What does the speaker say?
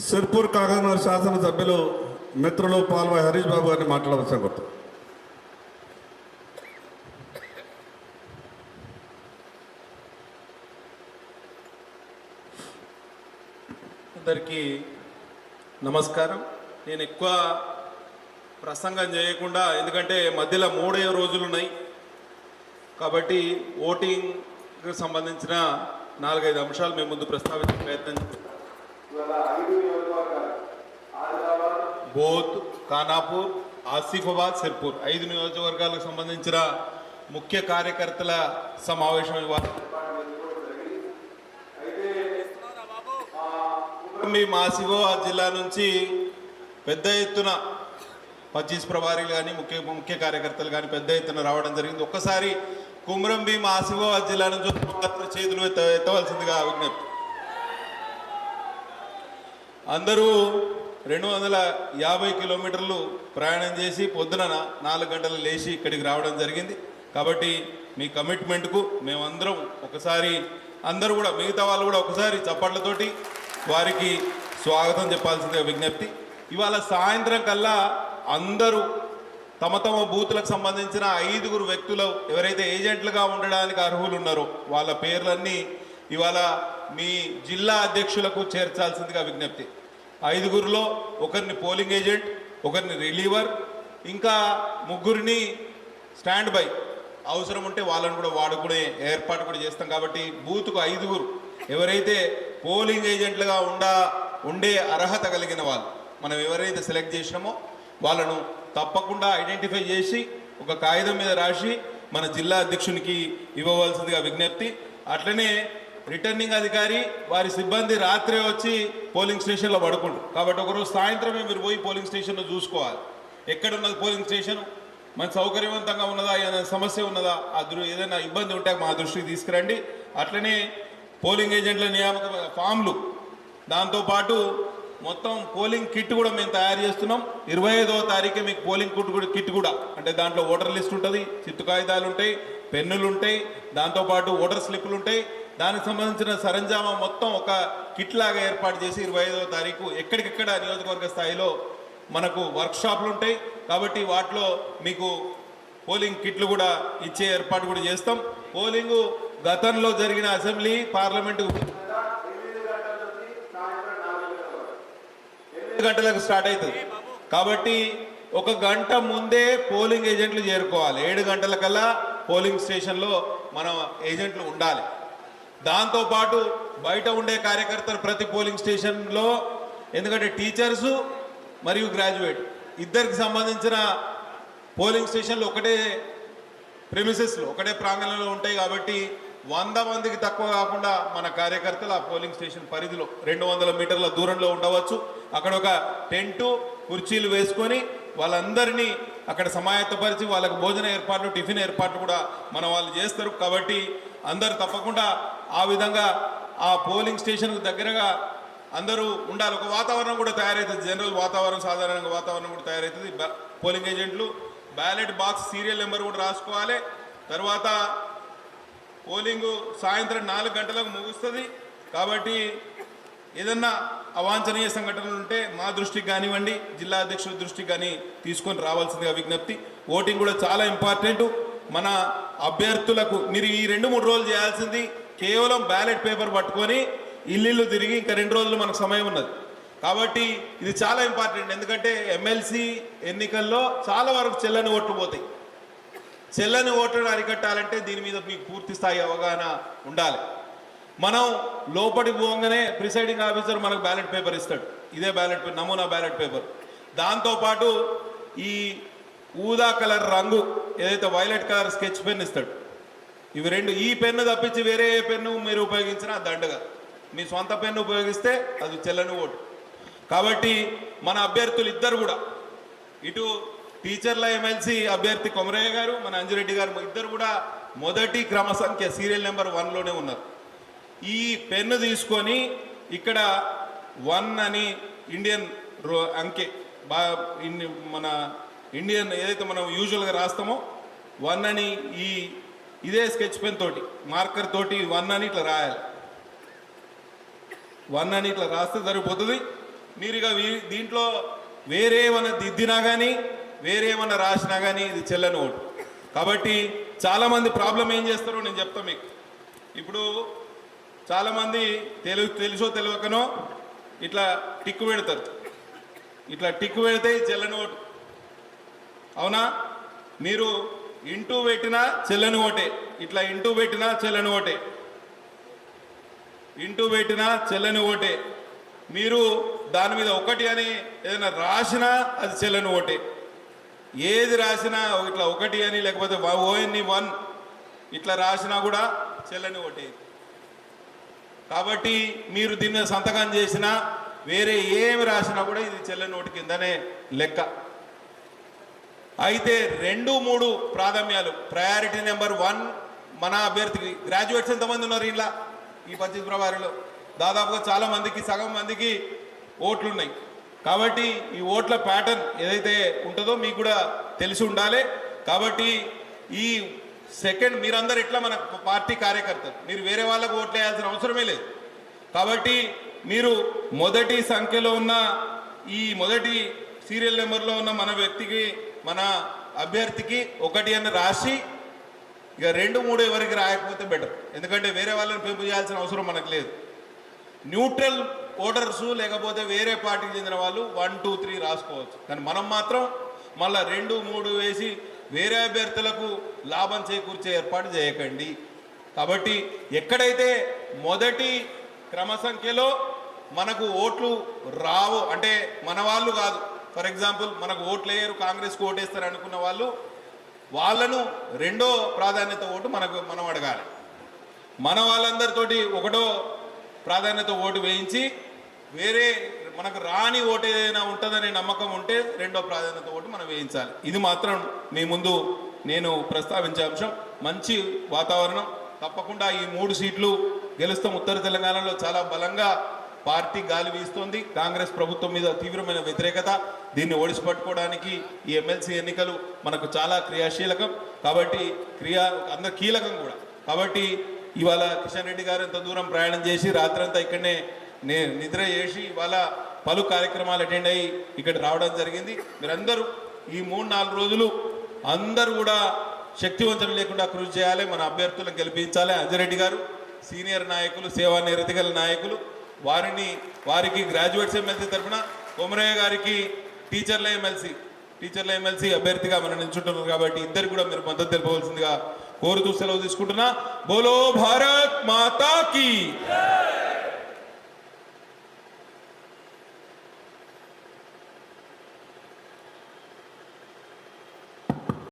సిర్పూర్ కాగజ్నగర్ శాసనసభ్యులు మిత్రులు పాల్వాయి హరీష్ బాబు గారిని మాట్లాడవలసిన కొత్త. అందరికీ నమస్కారం. నేను ఎక్కువ ప్రసంగం చేయకుండా, ఎందుకంటే మధ్యలో 3 రోజులు ఉన్నాయి కాబట్టి ఓటింగ్కి సంబంధించిన 4-5 అంశాలు మేము ముందు ప్రస్తావించే ప్రయత్నం చేస్తాం. బోధ్, ఖానాపూర్, ఆసిఫాబాద్, సిర్పూర్ 5 నియోజకవర్గాలకు సంబంధించిన ముఖ్య కార్యకర్తల సమావేశం ఇవ్వాలి. ఆసిఫాబాద్ జిల్లా నుంచి పెద్ద ఎత్తున 25 ప్రభారీలు కానీ ముఖ్య కార్యకర్తలు కానీ పెద్ద ఎత్తున రావడం జరిగింది. ఒక్కసారి కుమ్రం భీం ఆసిఫాబాద్ జిల్లా నుంచి చేతులు ఎత్తవలసిందిగా విజ్ఞప్తి. అందరూ 250 కిలోమీటర్లు ప్రయాణం చేసి పొద్దున 4 గంటలు లేచి ఇక్కడికి రావడం జరిగింది. కాబట్టి మీ కమిట్మెంట్కు మేమందరం ఒకసారి, అందరూ కూడా మిగతా వాళ్ళు కూడా ఒకసారి చప్పట్లతోటి వారికి స్వాగతం చెప్పాల్సిందిగా విజ్ఞప్తి. ఇవాళ సాయంత్రం కల్లా అందరూ తమ తమ బూతులకు సంబంధించిన 5 వ్యక్తులు ఎవరైతే ఏజెంట్లుగా ఉండడానికి అర్హులు ఉన్నారో వాళ్ళ పేర్లన్నీ ఇవాళ మీ జిల్లా అధ్యక్షులకు చేర్చాల్సిందిగా విజ్ఞప్తి. 5 ఒకరిని పోలింగ్ ఏజెంట్, ఒకరిని రిలీవర్, ఇంకా 3 స్టాండ్ బై, అవసరం ఉంటే వాళ్ళని కూడా వాడుకునే ఏర్పాటు కూడా చేస్తాం. కాబట్టి బూత్కు 5 ఎవరైతే పోలింగ్ ఏజెంట్లుగా ఉండే అర్హత కలిగిన వాళ్ళు మనం ఎవరైతే సెలెక్ట్ చేసినామో వాళ్ళను తప్పకుండా ఐడెంటిఫై చేసి ఒక కాగితం మీద రాసి మన జిల్లా అధ్యక్షునికి ఇవ్వవలసిందిగా విజ్ఞప్తి. అట్లనే రిటర్నింగ్ అధికారి వారి సిబ్బంది రాత్రే వచ్చి పోలింగ్ స్టేషన్లో పడుకుంటారు. కాబట్టి ఒకరోజు సాయంత్రమే మీరు పోయి పోలింగ్ స్టేషన్లో చూసుకోవాలి, ఎక్కడున్నది పోలింగ్ స్టేషన్, మన సౌకర్యవంతంగా ఉన్నదా, ఏదైనా సమస్య ఉన్నదా, ఏదైనా ఇబ్బంది ఉంటే మా దృష్టికి తీసుకురండి. అట్లనే పోలింగ్ ఏజెంట్ల నియామక ఫామ్లు, దాంతోపాటు మొత్తం పోలింగ్ కిట్ కూడా మేము తయారు చేస్తున్నాం. 25వ తారీఖు మీకు పోలింగ్ కిట్ కూడా, అంటే దాంట్లో ఓటర్ లిస్ట్ ఉంటుంది, చిత్తు కాగితాలు ఉంటాయి, పెన్నులు ఉంటాయి, దాంతోపాటు ఓటర్ స్లిప్లు ఉంటాయి. దానికి సంబంధించిన సరంజామా మొత్తం ఒక కిట్ లాగా ఏర్పాటు చేసి 25వ తారీఖు ఎక్కడికెక్కడ నియోజకవర్గ స్థాయిలో మనకు వర్క్షాప్లు ఉంటాయి. కాబట్టి వాటిలో మీకు పోలింగ్ కిట్లు కూడా ఇచ్చే ఏర్పాటు కూడా చేస్తాం. పోలింగు గతంలో జరిగిన అసెంబ్లీ, పార్లమెంటు 8 గంటలకు స్టార్ట్ అవుతుంది. కాబట్టి 1 గంట ముందే పోలింగ్ ఏజెంట్లు చేరుకోవాలి. 7 గంటలకల్లా పోలింగ్ స్టేషన్లో మన ఏజెంట్లు ఉండాలి. దాంతోపాటు బయట ఉండే కార్యకర్తలు ప్రతి పోలింగ్ స్టేషన్లో, ఎందుకంటే టీచర్సు మరియు గ్రాడ్యుయేట్ ఇద్దరికి సంబంధించిన పోలింగ్ స్టేషన్లు ఒకటే ప్రెమిసెస్లో, ఒకటే ప్రాంగణంలో ఉంటాయి. కాబట్టి 100 మందికి తక్కువ కాకుండా మన కార్యకర్తలు ఆ పోలింగ్ స్టేషన్ పరిధిలో 200 మీటర్ల దూరంలో ఉండవచ్చు. అక్కడ ఒక టెంటు, కుర్చీలు వేసుకొని వాళ్ళందరినీ అక్కడ సమాయత్తపరిచి వాళ్ళకు భోజన ఏర్పాట్లు, టిఫిన్ ఏర్పాట్లు కూడా మన వాళ్ళు చేస్తారు. కాబట్టి అందరూ తప్పకుండా ఆ విధంగా ఆ పోలింగ్ స్టేషన్కు దగ్గరగా అందరూ ఉండాలి. ఒక వాతావరణం కూడా తయారవుతుంది, జనరల్ వాతావరణం, సాధారణంగా వాతావరణం కూడా తయారవుతుంది. పోలింగ్ ఏజెంట్లు బ్యాలెట్ బాక్స్ సీరియల్ నెంబర్ కూడా రాసుకోవాలి. తర్వాత పోలింగు సాయంత్రం 4 గంటలకు ముగుస్తుంది. కాబట్టి ఏదన్నా అవాంఛనీయ సంఘటనలు ఉంటే మా దృష్టికి కానివ్వండి, జిల్లా అధ్యక్షుల దృష్టికి కానీ తీసుకొని రావాల్సిందిగా విజ్ఞప్తి. ఓటింగ్ కూడా చాలా ఇంపార్టెంట్. మన అభ్యర్థులకు మీరు ఈ 2-3 రోజులు చేయాల్సింది కేవలం బ్యాలెట్ పేపర్ పట్టుకొని ఇల్లు తిరిగి, ఇంకా 2 రోజులు మనకు సమయం ఉన్నది. కాబట్టి ఇది చాలా ఇంపార్టెంట్. ఎందుకంటే ఎమ్మెల్సీ ఎన్నికల్లో చాలా వరకు చెల్లని ఓట్లు పోతాయి. చెల్లని ఓట్లను అరికట్టాలంటే దీని మీద మీకు పూర్తి స్థాయి అవగాహన ఉండాలి. మనం లోపలికి పోగానే ప్రిసైడింగ్ ఆఫీసర్ మనకు బ్యాలెట్ పేపర్ ఇస్తాడు, ఇదే బ్యాలెట్ నమూనా బ్యాలెట్ పేపర్. దాంతోపాటు ఈ ఊదా కలర్ రంగు ఏదైతే వైలెట్ కలర్ స్కెచ్ పెన్ ఇస్తాడు. ఇవి 2, ఈ పెన్ను తప్పించి వేరే ఏ పెన్ను మీరు ఉపయోగించినా దండగా, మీ సొంత పెన్ను ఉపయోగిస్తే అది చెల్లని ఓటు. కాబట్టి మన అభ్యర్థులు ఇద్దరు కూడా, ఇటు టీచర్ల ఎమ్మెల్సీ అభ్యర్థి కొమరయ్య గారు, మన అంజిరెడ్డి గారు, ఇద్దరు కూడా మొదటి క్రమ సంఖ్య సీరియల్ నెంబర్ 1లోనే ఉన్నారు. ఈ పెన్ను తీసుకొని ఇక్కడ 1 అని ఇండియన్ అంకె, మన ఇండియన్ ఏదైతే మనం యూజువల్గా రాస్తామో 1 అని ఇదే స్కెచ్ పెన్ తోటి, మార్కర్ తోటి 1 అని ఇట్లా రాయాలి. 1 అని ఇట్లా రాస్తే సరిపోతుంది. మీరు ఇక దీంట్లో వేరే ఏమన్నా దిద్దినా కానీ వేరే ఏమన్నా రాసినా కానీ ఇది చెల్లని ఓటు. కాబట్టి చాలామంది ప్రాబ్లం ఏం చేస్తారో నేను చెప్తా మీకు. ఇప్పుడు చాలామంది తెలుసో తెలియకనో ఇట్లా టిక్కు పెడతారు. ఇట్లా టిక్కు పెడితే చెల్లని ఓటు. అవునా? మీరు ఇంటూ పెట్టినా చెల్లని ఓటే, ఇట్లా ఇంటూ పెట్టినా చెల్లని ఓటే, ఇంటూ పెట్టినా చెల్లని ఓటే. మీరు దాని మీద ఒకటి అని ఏదైనా రాసినా అది చెల్లని ఓటే. ఏది రాసినా ఇట్లా ఒకటి అని లేకపోతే ఓఎన్ని 1 ఇట్లా రాసినా కూడా చెల్లని ఓటే. కాబట్టి మీరు దీన్ని సంతకం చేసినా వేరే ఏమి రాసినా కూడా ఇది చెల్లని ఓటు కిందనే లెక్క. అయితే 2, 3 ప్రాధాన్యాలు. ప్రయారిటీ నెంబర్ 1 మన అభ్యర్థికి. గ్రాడ్యుయేట్స్ ఎంతమంది ఉన్నారు ఇలా ఈ 25 ప్రభారిలో? దాదాపుగా చాలా మందికి, సగం మందికి ఓట్లు ఉన్నాయి. కాబట్టి ఈ ఓట్ల ప్యాటర్న్ ఏదైతే ఉంటుందో మీకు కూడా తెలిసి ఉండాలి. కాబట్టి ఈ సెకండ్ మీరందరూ ఇట్లా మన పార్టీ కార్యకర్తలు, మీరు వేరే వాళ్ళకు ఓట్లు వేయాల్సిన అవసరమే లేదు. కాబట్టి మీరు మొదటి సంఖ్యలో ఉన్న ఈ మొదటి సీరియల్ నెంబర్లో ఉన్న మన వ్యక్తికి, మన అభ్యర్థికి 1 అని రాసి ఇక 2, 3 ఎవరికి రాయకపోతే బెటర్. ఎందుకంటే వేరే వాళ్ళని పెంపు చేయాల్సిన అవసరం మనకు లేదు. న్యూట్రల్ ఓటర్సు లేకపోతే వేరే పార్టీకి చెందిన వాళ్ళు 1, 2, 3 రాసుకోవచ్చు. కానీ మనం మాత్రం మళ్ళీ 2, 3 వేసి వేరే అభ్యర్థులకు లాభం చేకూర్చే ఏర్పాటు చేయకండి. కాబట్టి ఎక్కడైతే మొదటి క్రమ సంఖ్యలో మనకు ఓట్లు రావు, అంటే మన వాళ్ళు కాదు, ఫర్ ఎగ్జాంపుల్ మనకు ఓట్లు వేయరు, కాంగ్రెస్కి ఓటేస్తారు అనుకున్న వాళ్ళు, వాళ్ళను 2వ ప్రాధాన్యత ఓటు మనం అడగాలి. మన వాళ్ళందరితోటి 1వ ప్రాధాన్యత ఓటు వేయించి వేరే మనకు రాని ఓటు ఏదైనా ఉంటుందనే నమ్మకం ఉంటే 2వ ప్రాధాన్యత ఓటు మనం వేయించాలి. ఇది మాత్రం మీ ముందు నేను ప్రస్తావించే అంశం. మంచి వాతావరణం, తప్పకుండా ఈ 3 సీట్లు గెలుస్తాం. ఉత్తర తెలంగాణలో చాలా బలంగా పార్టీ గాలి వీస్తోంది. కాంగ్రెస్ ప్రభుత్వం మీద తీవ్రమైన వ్యతిరేకత. దీన్ని ఓడిసిపట్టుకోవడానికి ఈ ఎమ్మెల్సీ ఎన్నికలు మనకు చాలా క్రియాశీలకం. కాబట్టి అందరు కీలకం కూడా. కాబట్టి ఇవాళ కిషన్ రెడ్డి గారు ఎంత దూరం ప్రయాణం చేసి రాత్రంతా ఇక్కడనే నిద్ర చేసి ఇవాళ పలు కార్యక్రమాలు అటెండ్ అయ్యి ఇక్కడ రావడం జరిగింది. మీరందరూ ఈ 3-4 రోజులు అందరూ కూడా శక్తివంతం లేకుండా కృషి చేయాలి, మన అభ్యర్థులను గెలిపించాలి. అంజిరెడ్డి గారు సీనియర్ నాయకులు, సేవానిరతి గల నాయకులు, వారికి గ్రాడ్యుయేట్స్ ఎమ్మెల్సీ తరఫున, కొమరయ్య గారికి టీచర్ల ఎమ్మెల్సీ అభ్యర్థిగా మనం నిల్చుంటున్నారు. కాబట్టి ఇద్దరు కూడా మీరు మద్దతు తెలపవలసిందిగా కోరుతూ సెలవు తీసుకుంటున్నా. బోలో భారత్ మాతా కీ.